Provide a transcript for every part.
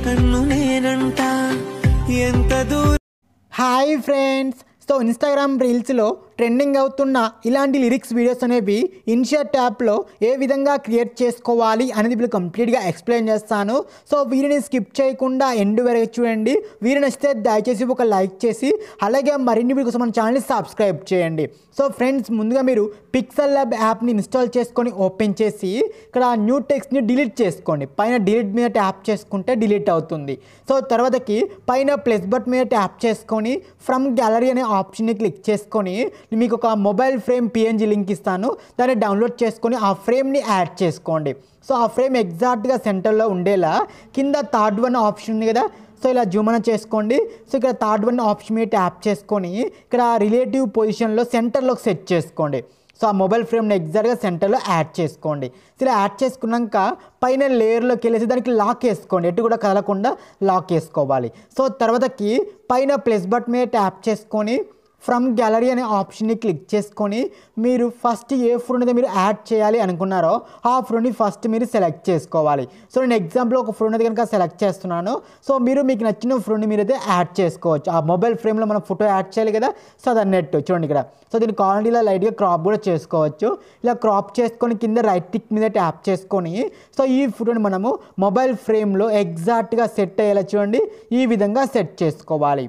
నన్ను నేనంట ఎంత దూరం. హాయ్ ఫ్రెండ్స్, సో ఇన్స్టాగ్రామ్ రీల్స్లో ట్రెండింగ్ అవుతున్న ఇలాంటి లిరిక్స్ వీడియోస్ అనేవి ఇన్షర్ట్ యాప్లో ఏ విధంగా క్రియేట్ చేసుకోవాలి అనేది ఇప్పుడు కంప్లీట్గా ఎక్స్ప్లెయిన్ చేస్తాను. సో వీరిని స్కిప్ చేయకుండా ఎండ్ వరకు చూడండి. వీరు నచ్చితే దయచేసి ఒక లైక్ చేసి అలాగే మరిన్ని వీడియో కోసం మన ఛానల్ని సబ్స్క్రైబ్ చేయండి. సో ఫ్రెండ్స్, ముందుగా మీరు పిక్సెల్ ల్యాబ్ యాప్ని ఇన్స్టాల్ చేసుకొని ఓపెన్ చేసి ఇక్కడ న్యూ టెక్స్ట్ని డిలీట్ చేసుకోండి. పైన డిలీట్ మీద ట్యాప్ చేసుకుంటే డిలీట్ అవుతుంది. సో తర్వాతకి పైన ప్లస్ బటన్ మీద ట్యాప్ చేసుకొని ఫ్రమ్ గ్యాలరీ అనే ఆప్షన్ని క్లిక్ చేసుకొని మీకు ఒక మొబైల్ ఫ్రేమ్ పిఎన్జీ లింక్ ఇస్తాను, దాన్ని డౌన్లోడ్ చేసుకొని ఆ ఫ్రేమ్ని యాడ్ చేసుకోండి. సో ఆ ఫ్రేమ్ ఎగ్జాక్ట్గా సెంటర్లో ఉండేలా కింద థర్డ్ వన్ ఆప్షన్ ఉంది కదా, సో ఇలా జూమ్ అన చేసుకోండి. సో ఇక్కడ థర్డ్ వన్ ఆప్షన్ మీద ట్యాప్ చేసుకొని ఇక్కడ రిలేటివ్ పొజిషన్లో సెంటర్లోకి సెట్ చేసుకోండి. సో ఆ మొబైల్ ఫ్రేమ్ని ఎగ్జాక్ట్గా సెంటర్లో యాడ్ చేసుకోండి. సో ఇలా యాడ్ చేసుకున్నాక పైన లేయర్లోకి వెళ్ళేసి దానికి లాక్ వేసుకోండి, ఎటు కూడా కదలకుండా లాక్ వేసుకోవాలి. సో తర్వాతకి పైన ప్లస్ బటన్ మీద ట్యాప్ చేసుకొని ఫ్రమ్ గ్యాలరీ అనే ఆప్షన్ని క్లిక్ చేసుకొని మీరు ఫస్ట్ ఏ ఫోటో అయితే మీరు యాడ్ చేయాలి అనుకున్నారో ఆ ఫోటోని ఫస్ట్ మీరు సెలెక్ట్ చేసుకోవాలి. సో నేను ఎగ్జాంపుల్ ఒక ఫోటో అయితే కనుక సెలెక్ట్ చేస్తున్నాను. సో మీరు మీకు నచ్చిన ఫోటోని మీరు అయితే యాడ్ చేసుకోవచ్చు. ఆ మొబైల్ ఫ్రేమ్లో మనం ఫోటో యాడ్ చేయాలి కదా, సో అది అన్నట్టు చూడండి ఇక్కడ. సో దీని క్వాలిటీ ఇలా లైట్గా క్రాప్ కూడా చేసుకోవచ్చు. ఇలా క్రాప్ చేసుకొని కింద రైట్ టిక్ మీద ట్యాప్ చేసుకొని సో ఈ ఫోటోని మనము మొబైల్ ఫ్రేమ్లో ఎగ్జాక్ట్గా సెట్ అయ్యేలా చూడండి ఈ విధంగా సెట్ చేసుకోవాలి.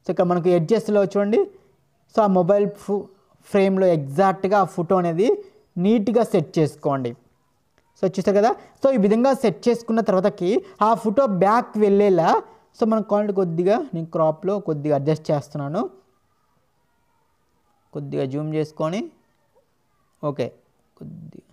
సో ఇక్కడ మనకు ఎడ్జెస్లో చూడండి, సో ఆ మొబైల్ ఫ్రేమ్లో ఎగ్జాక్ట్గా ఆ ఫోటో అనేది నీట్గా సెట్ చేసుకోండి. సో చూస్తారు కదా, సో ఈ విధంగా సెట్ చేసుకున్న తర్వాతకి ఆ ఫోటో బ్యాక్ వెళ్ళేలా సో మన క్వాలిటీ కొద్దిగా నేను క్రాప్లో కొద్దిగా అడ్జస్ట్ చేస్తున్నాను, కొద్దిగా జూమ్ చేసుకొని ఓకే కొద్దిగా.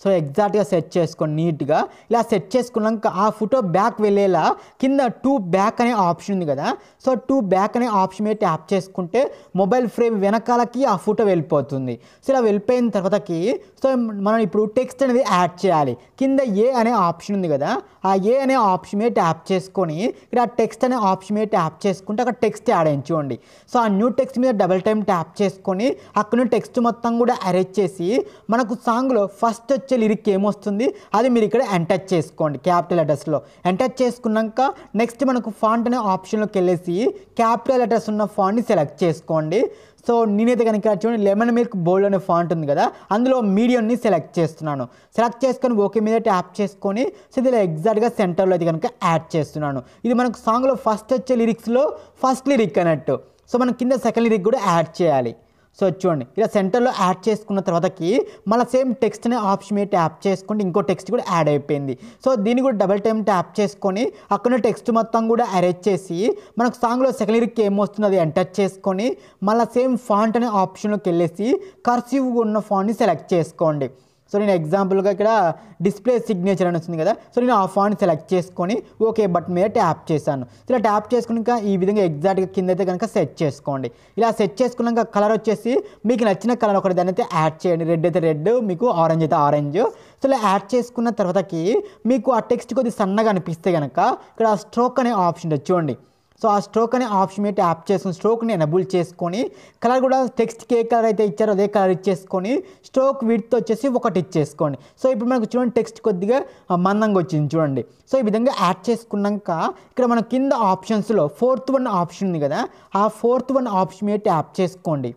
సో ఎగ్జాక్ట్గా సెట్ చేసుకోండి నీట్గా. ఇలా సెట్ చేసుకున్నాక ఆ ఫోటో బ్యాక్ వెళ్ళేలా కింద టూ బ్యాక్ అనే ఆప్షన్ ఉంది కదా, సో టూ బ్యాక్ అనే ఆప్షన్ మీద ట్యాప్ చేసుకుంటే మొబైల్ ఫ్రేమ్ వెనకాలకి ఆ ఫోటో వెళ్ళిపోతుంది. సో ఇలా వెళ్ళిపోయిన తర్వాతకి సో మనం ఇప్పుడు టెక్స్ట్ అనేది యాడ్ చేయాలి. కింద ఏ అనే ఆప్షన్ ఉంది కదా, ఆ ఏ అనే ఆప్షన్ మీద ట్యాప్ చేసుకొని ఇక్కడ టెక్స్ట్ అనే ఆప్షన్ మీద ట్యాప్ చేసుకుంటే అక్కడ టెక్స్ట్ యాడ్ అయ్యింది చూడండి. సో ఆ న్యూ టెక్స్ట్ మీద డబుల్ టైం ట్యాప్ చేసుకొని అక్కడ టెక్స్ట్ మొత్తం కూడా అరేంజ్ చేసి మనకు సాంగ్లో ఫస్ట్ వచ్చే లిరిక్ ఏమొస్తుంది అది మీరు ఇక్కడ ఎంటర్ చేసుకోండి క్యాపిటల్ లెటర్స్లో. ఎంటర్ చేసుకున్నాక నెక్స్ట్ మనకు ఫాంట్ అనే ఆప్షన్లోకి వెళ్ళేసి క్యాపిటల్ లెటర్స్ ఉన్న ఫాంట్ని సెలెక్ట్ చేసుకోండి. సో నేనైతే కనుక చూడండి లెమన్ మిల్క్ బోల్డ్ అనే ఫాంట్ ఉంది కదా, అందులో మీడియంని సెలెక్ట్ చేస్తున్నాను. సెలెక్ట్ చేసుకొని ఓకే మీద ట్యాప్ చేసుకొని సో ఇది ఎగ్జాక్ట్గా సెంటర్లో అయితే కనుక యాడ్ చేస్తున్నాను. ఇది మనకు సాంగ్లో ఫస్ట్ వచ్చే లిరిక్స్లో ఫస్ట్ లిరిక్ అన్నట్టు. సో మనం కింద సెకండ్ లిరిక్ కూడా యాడ్ చేయాలి. సో చూడండి ఇలా సెంటర్లో యాడ్ చేసుకున్న తర్వాతకి మళ్ళీ సేమ్ టెక్స్ట్ అనే ఆప్షన్ మీద ట్యాప్ చేసుకుంటే ఇంకో టెక్స్ట్ కూడా యాడ్ అయిపోయింది. సో దీన్ని కూడా డబల్ టైం ట్యాప్ చేసుకొని అక్కడ టెక్స్ట్ మొత్తం కూడా అరేంజ్ చేసి మనకు సాంగ్లో సెకండ్ లిరిక్ ఏమొస్తుందో అది ఎంటర్ చేసుకొని మళ్ళీ సేమ్ ఫాంట్ అనే ఆప్షన్లోకి వెళ్ళేసి కర్సివ్ ఉన్న ఫాంట్ని సెలెక్ట్ చేసుకోండి. సో నేను ఎగ్జాంపుల్గా ఇక్కడ డిస్ప్లే సిగ్నేచర్ అని వస్తుంది కదా, సో నేను ఆ ఫాంట్ సెలెక్ట్ చేసుకొని ఓకే బటన్ మీద ట్యాప్ చేశాను. ఇలా ట్యాప్ చేసుకున్నాక ఈ విధంగా ఎగ్జాక్ట్గా కింద అయితే కనుక సెట్ చేసుకోండి. ఇలా సెట్ చేసుకున్నాక కలర్ వచ్చేసి మీకు నచ్చిన కలర్ ఒకటి దాన్ని అయితే యాడ్ చేయండి. రెడ్ అయితే రెడ్, మీకు ఆరెంజ్ అయితే ఆరెంజ్. సో ఇలా యాడ్ చేసుకున్న తర్వాతకి మీకు ఆ టెక్స్ట్ కొద్దిగా సన్నగా అనిపిస్తే కనుక ఇక్కడ స్ట్రోక్ అనే ఆప్షన్ చూడండి. సో ఆ స్ట్రోక్ అనే ఆప్షన్ మీద ట్యాప్ చేసుకుని స్ట్రోక్ని ఎనబుల్ చేసుకొని కలర్ కూడా టెక్స్ట్కి ఏ కలర్ అయితే ఇచ్చారో అదే కలర్ ఇచ్చేసుకొని స్ట్రోక్ విడ్త్ వచ్చేసి ఒకటి ఇచ్చేసుకోండి. సో ఇప్పుడు మనకు చూడండి టెక్స్ట్ కొద్దిగా మందంగా వచ్చింది చూడండి. సో ఈ విధంగా యాడ్ చేసుకున్నాక ఇక్కడ మన కింద ఆప్షన్స్లో ఫోర్త్ వన్ ఆప్షన్ ఉంది కదా, ఆ ఫోర్త్ వన్ ఆప్షన్ మీద ట్యాప్ చేసుకోండి.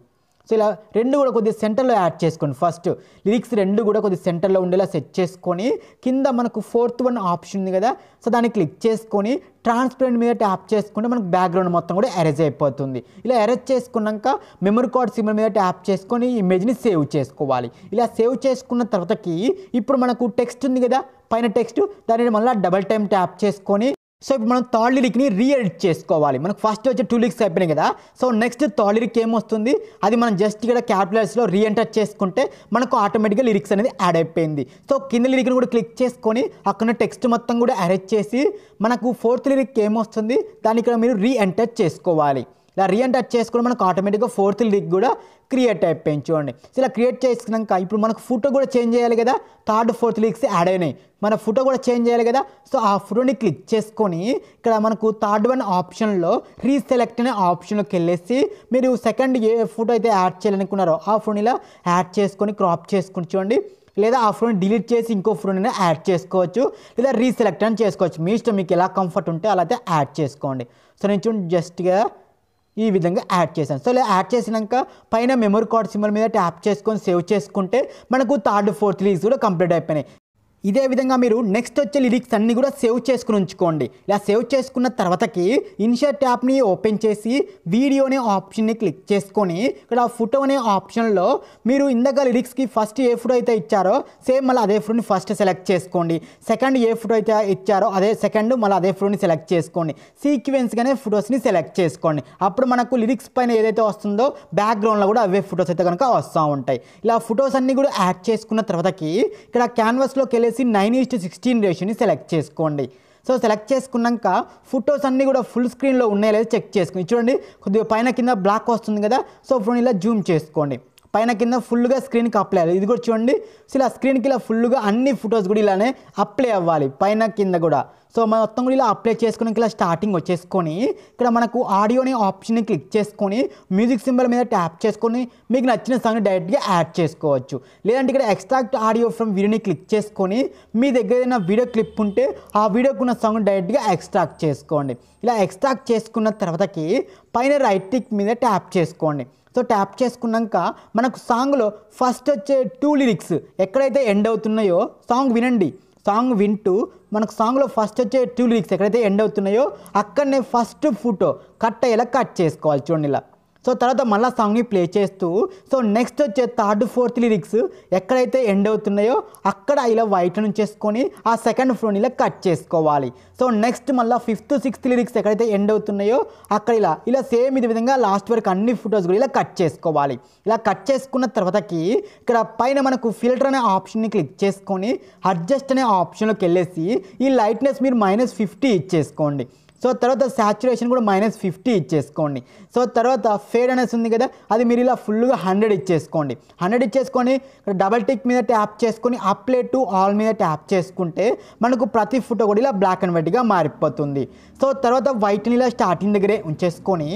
సో ఇలా రెండు కూడా కొద్దిగా సెంటర్లో యాడ్ చేసుకోండి. ఫస్ట్ లిరిక్స్ రెండు కూడా కొద్దిగా సెంటర్లో ఉండేలా సెట్ చేసుకొని కింద మనకు ఫోర్త్ వన్ ఆప్షన్ ఉంది కదా, సో దాన్ని క్లిక్ చేసుకొని ట్రాన్స్పరెంట్ మీద ట్యాప్ చేసుకుంటే మనకు బ్యాక్గ్రౌండ్ మొత్తం కూడా ఎరేజ్ అయిపోతుంది. ఇలా ఎరేజ్ చేసుకున్నాక మెమరీ కార్డ్ సింబల్ మీద ట్యాప్ చేసుకొని ఇమేజ్ని సేవ్ చేసుకోవాలి. ఇలా సేవ్ చేసుకున్న తర్వాతకి ఇప్పుడు మనకు టెక్స్ట్ ఉంది కదా పైన టెక్స్ట్, దానిని మళ్ళీ డబల్ టైం ట్యాప్ చేసుకొని సో ఇప్పుడు మనం థర్డ్ లిరిక్ని రీఎడిట్ చేసుకోవాలి. మనకు ఫస్ట్ వచ్చే 2 లిరిక్స్ అయిపోయినాయి కదా, సో నెక్స్ట్ థర్డ్ లిరిక్ ఏమొస్తుంది అది మనం జస్ట్ ఇక్కడ క్యాపిటల్స్లో రీఎంటర్ చేసుకుంటే మనకు ఆటోమేటిక్గా లిరిక్స్ అనేది యాడ్ అయిపోయింది. సో కింద లిరిక్ని కూడా క్లిక్ చేసుకొని అక్కడ టెక్స్ట్ మొత్తం కూడా అరేంజ్ చేసి మనకు ఫోర్త్ లిరిక్ ఏమొస్తుంది దాన్ని ఇక్కడ మీరు రీఎంటర్ చేసుకోవాలి. ఇలా రీఎంటర్ చేసుకుని మనకు ఆటోమేటిక్గా ఫోర్త్ లిరిక్ కూడా క్రియేట్ అయిపోయింది చూడండి. సో ఇలా క్రియేట్ చేసుకున్నాక ఇప్పుడు మనకు ఫోటో కూడా చేంజ్ చేయాలి కదా, థర్డ్ ఫోర్త్ లిరిక్స్ యాడ్ అయినాయి, మన ఫోటో కూడా చేంజ్ చేయాలి కదా. సో ఆ ఫోటోని క్లిక్ చేసుకొని ఇక్కడ మనకు థర్డ్ వన్ ఆప్షన్లో రీసెలెక్ట్ అనే ఆప్షన్లోకి వెళ్ళేసి మీరు సెకండ్ ఏ ఫోటో అయితే యాడ్ చేయాలనుకున్నారో ఆ ఫోటోని ఇలా యాడ్ చేసుకొని క్రాప్ చేసుకుని చూడండి లేదా ఆ ఫోటోని డిలీట్ చేసి ఇంకో ఫోటోని యాడ్ చేసుకోవచ్చు, లేదా రీసెలెక్ట్ అని చేసుకోవచ్చు. మీ ఇష్టం, మీకు ఎలా కంఫర్ట్ ఉంటే అలా అయితే యాడ్ చేసుకోండి. సో నేను చూడండి జస్ట్గా ఈ విధంగా యాడ్ చేశాను. సో ఇలా యాడ్ చేసినాక పైన మెమరీ కార్డ్ సింబల్ మీద ట్యాప్ చేసుకొని సేవ్ చేసుకుంటే మనకు 3rd 4th లిరిక్స్ కూడా కంప్లీట్ అయిపోయినాయి. ఇదే విధంగా మీరు నెక్స్ట్ వచ్చే లిరిక్స్ అన్నీ కూడా సేవ్ చేసుకుని ఉంచుకోండి. ఇలా సేవ్ చేసుకున్న తర్వాతకి ఇన్షర్ట్ ట్యాబ్ని ఓపెన్ చేసి వీడియో అనే ఆప్షన్ని క్లిక్ చేసుకొని ఇక్కడ ఫోటో అనే ఆప్షన్లో మీరు ఇందాక లిరిక్స్కి ఫస్ట్ ఏ ఫోటో అయితే ఇచ్చారో సేమ్ మళ్ళీ అదే ఫోటోని ఫస్ట్ సెలెక్ట్ చేసుకోండి. సెకండ్ ఏ ఫోటో అయితే ఇచ్చారో అదే సెకండ్ మళ్ళీ అదే ఫోటోని సెలెక్ట్ చేసుకోండి. సీక్వెన్స్గానే ఫొటోస్ని సెలెక్ట్ చేసుకోండి. అప్పుడు మనకు లిరిక్స్ పైన ఏదైతే వస్తుందో బ్యాక్గ్రౌండ్లో కూడా అవే ఫొటోస్ అయితే కనుక వస్తూ ఉంటాయి. ఇలా ఫొటోస్ అన్నీ కూడా యాడ్ చేసుకున్న తర్వాతకి ఇక్కడ క్యాన్వాస్లోకి వెళ్ళేసి 9:16 రేషియోని సెలెక్ట్ చేసుకోండి. సో సెలెక్ట్ చేసుకున్నాక ఫొటోస్ అన్నీ కూడా ఫుల్ స్క్రీన్లో ఉన్నాయో లేదో చెక్ చేసుకుని చూడండి. కొద్దిగా పైన కింద బ్లాక్ వస్తుంది కదా, సో ఫోన్ ఇలా జూమ్ చేసుకోండి. పైన కింద ఫుల్గా స్క్రీన్కి అప్లై అవ్వాలి. ఇది కూడా చూడండి. సో ఇలా స్క్రీన్కి ఇలా ఫుల్గా అన్ని ఫొటోస్ కూడా ఇలానే అప్లై అవ్వాలి పైన కింద కూడా. సో మొత్తం కూడా ఇలా అప్లై చేసుకుని ఇలా స్టార్టింగ్ వచ్చేసుకొని ఇక్కడ మనకు ఆడియో అనే ఆప్షన్ని క్లిక్ చేసుకొని మ్యూజిక్ సింబల్ మీద ట్యాప్ చేసుకొని మీకు నచ్చిన సాంగ్ని డైరెక్ట్గా యాడ్ చేసుకోవచ్చు. లేదంటే ఇక్కడ ఎక్స్ట్రాక్ట్ ఆడియో ఫ్రమ్ వీడియోని క్లిక్ చేసుకొని మీ దగ్గర ఏదైనా వీడియో క్లిప్ ఉంటే ఆ వీడియోకి ఉన్న సాంగ్ని డైరెక్ట్గా ఎక్స్ట్రాక్ట్ చేసుకోండి. ఇలా ఎక్స్ట్రాక్ట్ చేసుకున్న తర్వాతకి పైన రైట్ టిక్ మీద ట్యాప్ చేసుకోండి. సో ట్యాప్ చేసుకున్నాక మనకు సాంగ్లో ఫస్ట్ వచ్చే 2 లిరిక్స్ ఎక్కడైతే ఎండ్ అవుతున్నాయో సాంగ్ వినండి. సాంగ్ వింటూ మనకు సాంగ్లో ఫస్ట్ వచ్చే 2 లిరిక్స్ ఎక్కడైతే ఎండ్ అవుతున్నాయో అక్కడనే ఫస్ట్ ఫోటో కట్ అయ్యేలా కట్ చేసుకోవాలి చూడండి ఇలా. సో తర్వాత మళ్ళీ సాంగ్ని ప్లే చేస్తూ సో నెక్స్ట్ వచ్చే 3rd 4th లిరిక్స్ ఎక్కడైతే ఎండ్ అవుతున్నాయో అక్కడ ఇలా వైట్ నుంచి చేసుకొని ఆ సెకండ్ ఫ్లోని ఇలా కట్ చేసుకోవాలి. సో నెక్స్ట్ మళ్ళీ 5th 6th లిరిక్స్ ఎక్కడైతే ఎండ్ అవుతున్నాయో అక్కడ ఇలా సేమ్ ఇది విధంగా లాస్ట్ వరకు అన్ని ఫొటోస్ కూడా ఇలా కట్ చేసుకోవాలి. ఇలా కట్ చేసుకున్న తర్వాతకి ఇక్కడ పైన మనకు ఫిల్టర్ అనే ఆప్షన్ని క్లిక్ చేసుకొని అడ్జస్ట్ అనే ఆప్షన్లోకి వెళ్ళేసి ఈ లైట్నెస్ మీరు -50 ఇచ్చేసుకోండి. సో తర్వాత సాచురేషన్ కూడా -50 ఇచ్చేసుకోండి. సో తర్వాత ఫేడ్ అనేసి ఉంది కదా, అది మీరు ఇలా ఫుల్గా 100 ఇచ్చేసుకోండి. 100 ఇచ్చేసుకొని ఇక్కడ డబల్ టిక్ మీద ట్యాప్ చేసుకొని అప్లై టు ఆల్ మీద ట్యాప్ చేసుకుంటే మనకు ప్రతి ఫోటో కూడా ఇలా బ్లాక్ అండ్ వైట్గా మారిపోతుంది. సో తర్వాత వైట్ని ఇలా స్టార్టింగ్ దగ్గరే ఉంచేసుకొని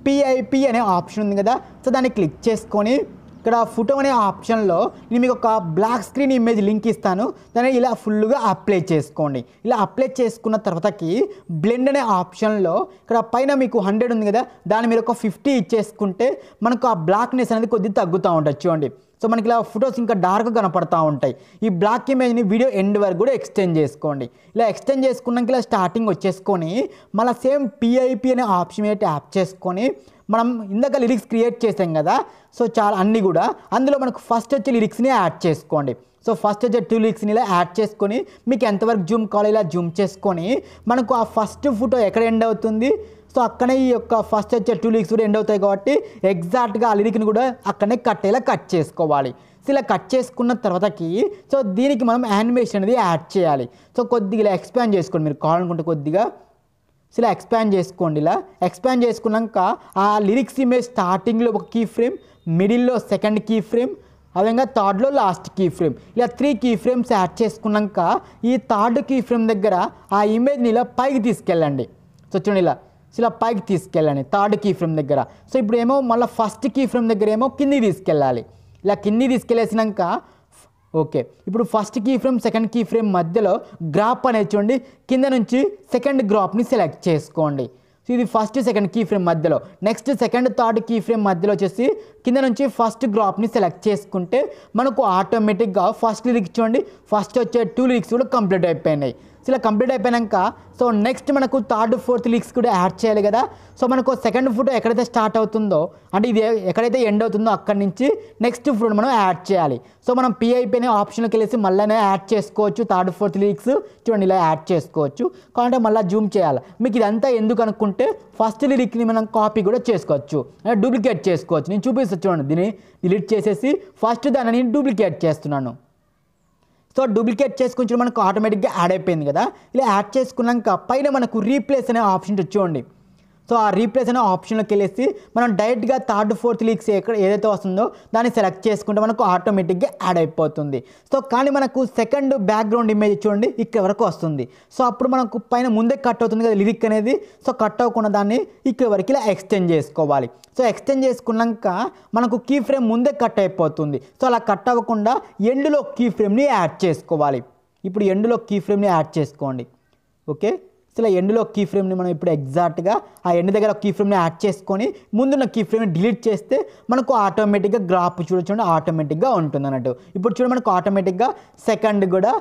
PIP అనే ఆప్షన్ ఉంది కదా, సో దాన్ని క్లిక్ చేసుకొని ఇక్కడ ఫోటో అనే ఆప్షన్లో నేను మీకు ఒక బ్లాక్ స్క్రీన్ ఇమేజ్ లింక్ ఇస్తాను, దాన్ని ఇలా ఫుల్గా అప్లై చేసుకోండి. ఇలా అప్లై చేసుకున్న తర్వాతకి బ్లెండ్ అనే ఆప్షన్లో ఇక్కడ పైన మీకు 100 ఉంది కదా, దాన్ని మీరు ఒక 50 ఇచ్చేసుకుంటే మనకు ఆ బ్లాక్నెస్ అనేది కొద్దిగా తగ్గుతూ ఉంటుంది చూడండి. సో మనకి ఇలా ఫొటోస్ ఇంకా డార్క్గా కనపడతా ఉంటాయి. ఈ బ్లాక్ ఇమేజ్ని వీడియో ఎండ్ వరకు కూడా ఎక్స్టెండ్ చేసుకోండి. ఇలా ఎక్స్టెండ్ చేసుకున్నాక ఇలా స్టార్టింగ్ వచ్చేసుకొని మళ్ళీ సేమ్ PIP అనే ఆప్షన్ మీద ట్యాప్ చేసుకొని మనం ఇందాక లిరిక్స్ క్రియేట్ చేసాం కదా, సో చాలా అన్నీ కూడా అందులో మనకు ఫస్ట్ వచ్చే లిరిక్స్ని యాడ్ చేసుకోండి. సో ఫస్ట్ వచ్చే 2 లిరిక్స్ని ఇలా యాడ్ చేసుకొని మీకు ఎంతవరకు జూమ్ కావాలో ఇలా జూమ్ చేసుకొని మనకు ఆ ఫస్ట్ ఫోటో ఎక్కడ ఎండ్ అవుతుంది సో అక్కడే ఈ యొక్క ఫస్ట్ వచ్చే 2 లిరిక్స్ కూడా ఎండ్ అవుతాయి కాబట్టి ఎగ్జాక్ట్గా ఆ లిరిక్ని కూడా అక్కడనే కట్టేలా కట్ చేసుకోవాలి. సో ఇలా కట్ చేసుకున్న తర్వాతకి సో దీనికి మనం యానిమేషన్ అనేది యాడ్ చేయాలి. సో కొద్దిగా ఇలా ఎక్స్పాండ్ చేసుకోండి, మీరు కావాలనుకుంటే కొద్దిగా సో ఇలా ఎక్స్పాండ్ చేసుకోండి. ఇలా ఎక్స్పాండ్ చేసుకున్నాక ఆ లిరిక్స్ ఇమేజ్ స్టార్టింగ్లో ఒక కీ ఫ్రేమ్, మిడిల్లో సెకండ్ కీ ఫ్రేమ్, అదేవిధంగా థర్డ్లో లాస్ట్ కీ ఫ్రేమ్, ఇలా 3 కీ ఫ్రేమ్స్ యాడ్ చేసుకున్నాక ఈ 3rd కీ ఫ్రేమ్ దగ్గర ఆ ఇమేజ్ని ఇలా పైకి తీసుకెళ్ళండి. సో చూడండి ఇలా పైకి తీసుకెళ్ళండి 3rd కీ ఫ్రేమ్ దగ్గర. సో ఇప్పుడు ఏమో మళ్ళీ ఫస్ట్ కీ ఫ్రేమ్ దగ్గర ఏమో కిందికి తీసుకెళ్ళాలి. ఇలా కిందికి తీసుకెళ్ళేసినాక ఓకే, ఇప్పుడు first key frame second key frame మధ్యలో గ్రాప్ అనేది చూడండి, కింద నుంచి సెకండ్ గ్రాప్ని సెలెక్ట్ చేసుకోండి. సో ఇది ఫస్ట్ సెకండ్ కీ ఫ్రేమ్ మధ్యలో, next second 3rd key frame మధ్యలో వచ్చేసి కింద నుంచి ఫస్ట్ గ్రాప్ని సెలెక్ట్ చేసుకుంటే మనకు ఆటోమేటిక్గా ఫస్ట్ లిరిక్స్ చూడండి, ఫస్ట్ వచ్చే 2 లిరిక్స్ కూడా కంప్లీట్ అయిపోయినాయి. సో ఇలా కంప్లీట్ అయిపోయాక సో నెక్స్ట్ మనకు 3rd 4th లిరిక్స్ కూడా యాడ్ చేయాలి కదా. సో మనకు సెకండ్ ఫోటో ఎక్కడైతే స్టార్ట్ అవుతుందో అంటే ఇది ఎక్కడైతే ఎండ్ అవుతుందో అక్కడి నుంచి నెక్స్ట్ ఫోటో మనం యాడ్ చేయాలి. సో మనం PIP అనే ఆప్షన్కి వెళ్ళేసి మళ్ళీ యాడ్ చేసుకోవచ్చు 3rd 4th లిరిక్స్ చూడండి, ఇలా యాడ్ చేసుకోవచ్చు. కాబట్టి మళ్ళీ జూమ్ చేయాలి. మీకు ఇదంతా ఎందుకు అనుకుంటే ఫస్ట్ లిరిక్ని మనం కాపీ కూడా చేసుకోవచ్చు, డూప్లికేట్ చేసుకోవచ్చు. నేను చూపిస్తాను చూడండి, దీన్ని డిలీట్ చేసేసి ఫస్ట్ దాన్ని నేను డూప్లికేట్ చేస్తున్నాను. సో డూప్లికేట్ చేసుకుని మనకు ఆటోమేటిక్గా యాడ్ అయిపోయింది కదా. ఇలా యాడ్ చేసుకున్నాక పైన మనకు రీప్లేస్ అనే ఆప్షన్ చూడండి. సో ఆ రీప్లేస్ అనే ఆప్షన్లోకి వెళ్ళేసి మనం డైరెక్ట్గా థర్డ్ ఫోర్త్ లీక్స్ ఏదైతే వస్తుందో దాన్ని సెలెక్ట్ చేసుకుంటే మనకు ఆటోమేటిక్గా యాడ్ అయిపోతుంది. సో కానీ మనకు సెకండ్ బ్యాక్గ్రౌండ్ ఇమేజ్ చూడండి ఇక్కడ వరకు వస్తుంది. సో అప్పుడు మనకు పైన ముందే కట్ అవుతుంది కదా లిరిక్ అనేది. సో కట్ అవ్వకుండా దాన్ని ఇక్కడ వరకు ఇలా ఎక్స్టెండ్ చేసుకోవాలి. సో ఎక్స్టెండ్ చేసుకున్నాక మనకు కీ ఫ్రేమ్ ముందే కట్ అయిపోతుంది. సో అలా కట్ అవ్వకుండా ఎండ్లో కీ ఫ్రేమ్ని యాడ్ చేసుకోవాలి. ఇప్పుడు ఎండ్లో కీ ఫ్రేమ్ని యాడ్ చేసుకోండి. ఓకే, సో ఇలా ఎండ్లో కీ ఫ్రేమ్ని మనం ఇప్పుడు ఎగ్జాక్ట్గా ఆ ఎండ్ దగ్గర కీ ఫ్రేమ్ని యాడ్ చేసుకొని ముందున్న కీ ఫ్రేమ్ని డిలీట్ చేస్తే మనకు ఆటోమేటిక్గా గ్రాఫ్ చూడండి ఆటోమేటిక్గా ఉంటుంది అన్నట్టు. ఇప్పుడు చూడండి మనకు ఆటోమేటిక్గా సెకండ్ కూడా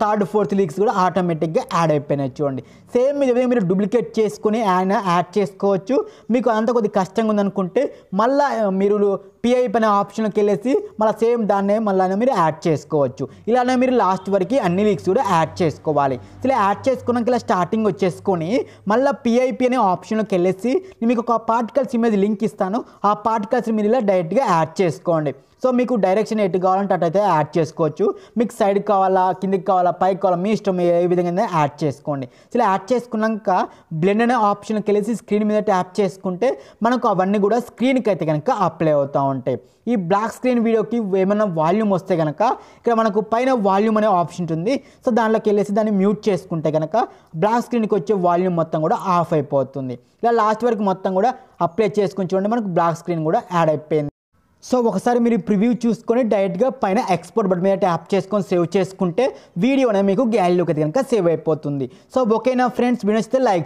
థర్డ్ ఫోర్త్ లీక్స్ కూడా ఆటోమేటిక్గా యాడ్ అయిపోయినాయి చూడండి. సేమ్ ఇదే మీరు డూప్లికేట్ చేసుకొని యాడ్ చేసుకోవచ్చు. మీకు అంత కొద్దిగా కష్టంగా ఉందనుకుంటే మళ్ళీ మీరు పిఐపి అనే ఆప్షన్కి వెళ్ళేసి మళ్ళీ సేమ్ దాన్నే మళ్ళీ మీరు యాడ్ చేసుకోవచ్చు. ఇలానే మీరు లాస్ట్ వరకు అన్ని లీక్స్ కూడా యాడ్ చేసుకోవాలి. ఇలా యాడ్ చేసుకున్నాక ఇలా స్టార్టింగ్ వచ్చేసుకొని మళ్ళీ పిఐపి అనే ఆప్షన్లోకి వెళ్ళేసి మీకు ఒక పార్టికల్స్ ఇమేజ్ లింక్ ఇస్తాను. ఆ పార్టికల్స్ మీరు ఇలా డైరెక్ట్గా యాడ్ చేసుకోండి. సో మీకు డైరెక్షన్ ఎటు కావాలంటే అటైతే యాడ్ చేసుకోవచ్చు. మీకు సైడ్ కావాలా, కిందికి కావాలా, పైకి కావాలా, మీ ఇష్టం ఏ విధంగా యాడ్ చేసుకోండి. ఇలా యాడ్ చేసుకున్నాక బ్లెండ్ అనే ఆప్షన్కి వెళ్ళేసి స్క్రీన్ మీద ట్యాప్ చేసుకుంటే మనకు అవన్నీ కూడా స్క్రీన్కి అయితే కనుక అప్లై అవుతూ ఉంటాయి. ఈ బ్లాక్ స్క్రీన్ వీడియోకి ఏమైనా వాల్యూమ్ వస్తే కనుక ఇక్కడ మనకు పైన వాల్యూమ్ అనే ఆప్షన్ ఉంటుంది. సో దాంట్లోకి వెళ్ళేసి దాన్ని మ్యూట్ చేసుకుంటే కనుక బ్లాక్ స్క్రీన్కి వచ్చే వాల్యూమ్ మొత్తం కూడా ఆఫ్ అయిపోతుంది. ఇలా లాస్ట్ వరకు మొత్తం కూడా అప్లై చేసుకుని చూడండి మనకు బ్లాక్ స్క్రీన్ కూడా యాడ్ అయిపోయింది. సో ఒకసారి మీరు ప్రివ్యూ చూసుకొని డైరెక్ట్గా పైన ఎక్స్పోర్ట్ బటన్ మీద ట్యాప్ చేసుకొని సేవ్ చేసుకుంటే వీడియో అనేది మీకు గ్యాలరీలోకి అయితే కనుక సేవ్ అయిపోతుంది. సో ఓకేనా ఫ్రెండ్స్, వీడియో నచ్చితే లైక్